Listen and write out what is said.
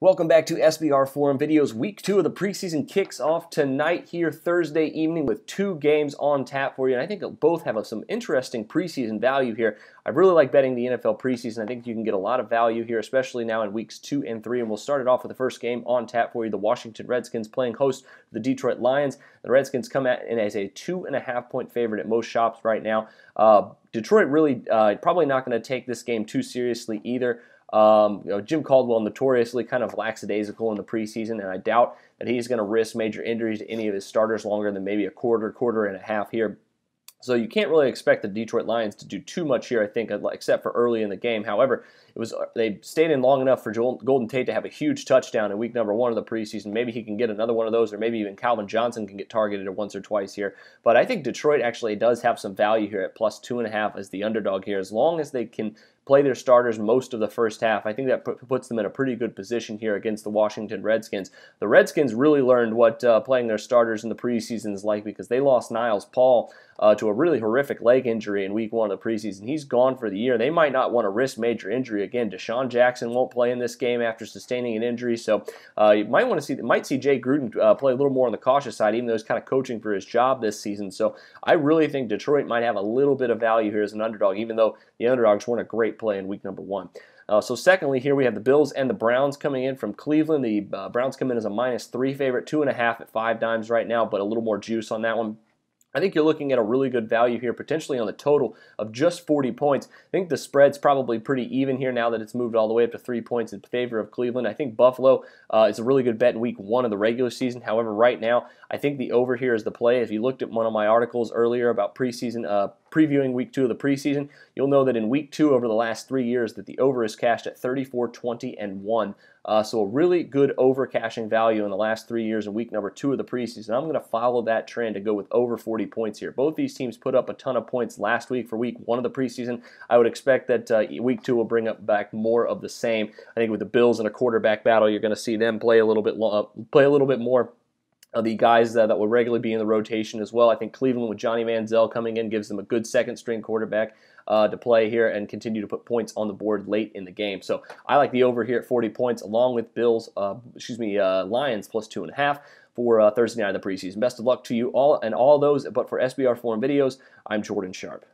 Welcome back to SBR Forum Videos. Week 2 of the preseason kicks off tonight here Thursday evening with 2 games on tap for you. And I think both have some interesting preseason value here. I really like betting the NFL preseason. I think you can get a lot of value here, especially now in weeks 2 and 3. And we'll start it off with the first game on tap for you. The Washington Redskins playing host to the Detroit Lions. The Redskins come in as a 2.5-point favorite at most shops right now. Detroit really probably not going to take this game too seriously either. Jim Caldwell notoriously kind of lackadaisical in the preseason, and I doubt that he's going to risk major injuries to any of his starters longer than maybe a quarter and a half here. So you can't really expect the Detroit Lions to do too much here, I think, except for early in the game. However, they stayed in long enough for Golden Tate to have a huge touchdown in week number 1 of the preseason. Maybe he can get another one of those, or maybe even Calvin Johnson can get targeted once or twice here. But I think Detroit actually does have some value here at plus 2.5 as the underdog here, as long as they can play their starters most of the first half. I think that puts them in a pretty good position here against the Washington Redskins. The Redskins really learned what playing their starters in the preseason is like, because they lost Niles Paul to a really horrific leg injury in week 1 of the preseason. He's gone for the year. They might not want to risk major injury again. Deshaun Jackson won't play in this game after sustaining an injury, so you might see Jay Gruden play a little more on the cautious side, even though he's kind of coaching for his job this season. So I really think Detroit might have a little bit of value here as an underdog, even though the underdogs weren't a great play in week number 1. So secondly, here we have the Bills and the Browns coming in from Cleveland. The Browns come in as a -3 favorite, 2.5 at 5 dimes right now, but a little more juice on that one. I think you're looking at a really good value here, potentially on the total of just 40 points. I think the spread's probably pretty even here now that it's moved all the way up to 3 points in favor of Cleveland. I think Buffalo is a really good bet in week 1 of the regular season. However, right now, I think the over here is the play. If you looked at one of my articles earlier about preseason, previewing week 2 of the preseason, you'll know that in week 2 over the last 3 years that the over is cashed at 34, 20, and 1. So a really good over cashing value in the last 3 years in week number 2 of the preseason. I'm going to follow that trend and go with over 40 points here. Both these teams put up a ton of points last week for week 1 of the preseason. I would expect that week 2 will bring up back more of the same. I think with the Bills in a quarterback battle, you're going to see them play a little bit more of the guys that will regularly be in the rotation as well. I think Cleveland with Johnny Manziel coming in gives them a good second-string quarterback to play here and continue to put points on the board late in the game. So I like the over here at 40 points, along with Lions plus 2.5 for Thursday night of the preseason. Best of luck to you all and all those. But for SBR Forum Videos, I'm Jordan Sharp.